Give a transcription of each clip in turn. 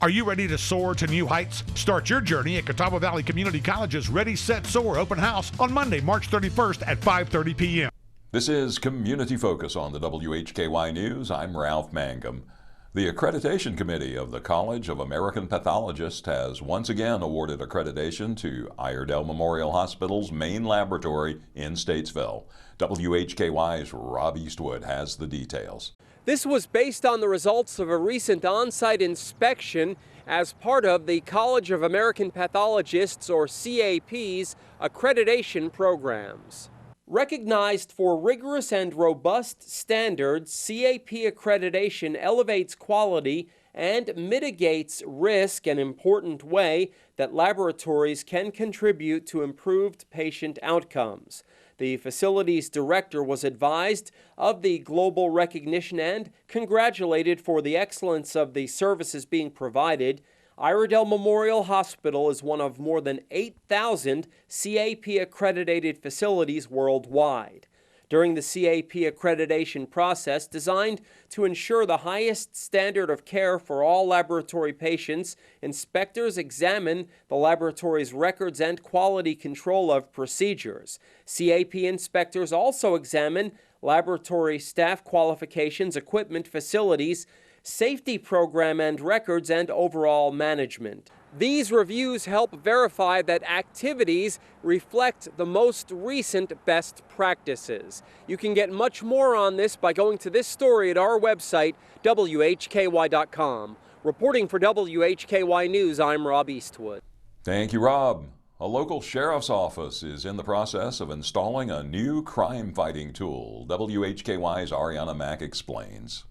Are you ready to soar to new heights? Start your journey at Catawba Valley Community College's Ready, Set, Soar open house on Monday, March 31st at 5:30 p.m. This is Community Focus on the WHKY News. I'm Ralph Mangum. The Accreditation Committee of the College of American Pathologists has once again awarded accreditation to Iredell Memorial Hospital's main laboratory in Statesville. WHKY's Rob Eastwood has the details. This was based on the results of a recent on-site inspection as part of the College of American Pathologists, or CAP's, accreditation programs. Recognized for rigorous and robust standards, CAP accreditation elevates quality and mitigates risk, an important way that laboratories can contribute to improved patient outcomes. The facility's director was advised of the global recognition and congratulated for the excellence of the services being provided. Iredell Memorial Hospital is one of more than 8,000 CAP-accredited facilities worldwide. During the CAP accreditation process, designed to ensure the highest standard of care for all laboratory patients, inspectors examine the laboratory's records and quality control of procedures. CAP inspectors also examine laboratory staff qualifications, equipment, facilities, safety program and records, and overall management. These reviews help verify that activities reflect the most recent best practices. You can get much more on this by going to this story at our website, WHKY.com. Reporting for WHKY News, I'm Rob Eastwood. Thank you, Rob. A local sheriff's office is in the process of installing a new crime-fighting tool. WHKY's Ariana Mack explains.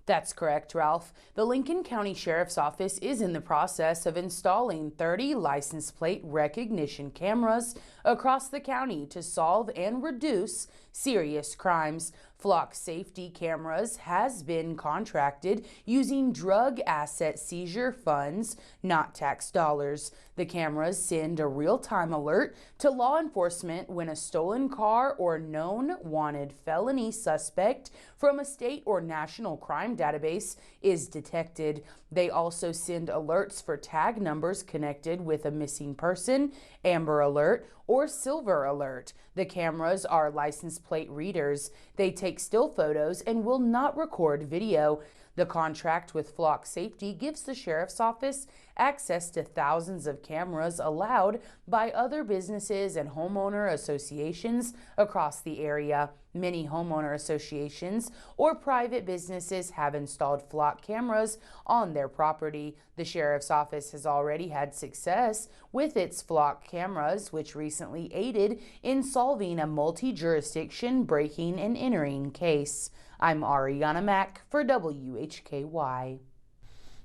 That's correct, Ralph. The Lincoln County Sheriff's Office is in the process of installing 30 license plate recognition cameras across the county to solve and reduce serious crimes. Flock safety cameras has been contracted using drug asset seizure funds, not tax dollars. The cameras send a real-time alert to law enforcement when a stolen car or known wanted felony suspect from a state or national crime database is detected. They also send alerts for tag numbers connected with a missing person, Amber Alert, or Silver Alert. The cameras are license plate readers. They take still photos and will not record video. The contract with Flock Safety gives the Sheriff's Office access to thousands of cameras allowed by other businesses and homeowner associations across the area. Many homeowner associations or private businesses have installed Flock cameras on their property. The Sheriff's Office has already had success with its Flock cameras, which recently aided in solving a multi-jurisdiction breaking and entering case. I'm Ariana Mack for WHKY.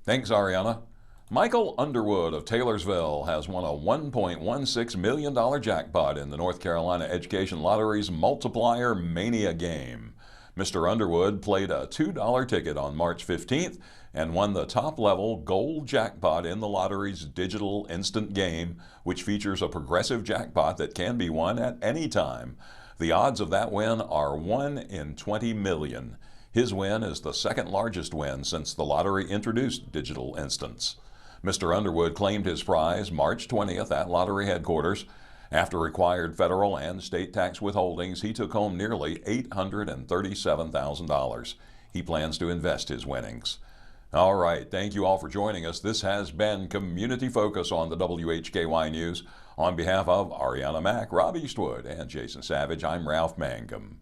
Thanks, Ariana. Michael Underwood of Taylorsville has won a $1.16 million jackpot in the North Carolina Education Lottery's Multiplier Mania game. Mr. Underwood played a $2 ticket on March 15th and won the top-level gold jackpot in the lottery's digital instant game, which features a progressive jackpot that can be won at any time. The odds of that win are 1 in 20 million. His win is the second largest win since the lottery introduced digital instants. Mr. Underwood claimed his prize March 20th at lottery headquarters. After required federal and state tax withholdings, he took home nearly $837,000. He plans to invest his winnings. All right, thank you all for joining us. This has been Community Focus on the WHKY News. On behalf of Ariana Mack, Rob Eastwood, and Jason Savage, I'm Ralph Mangum.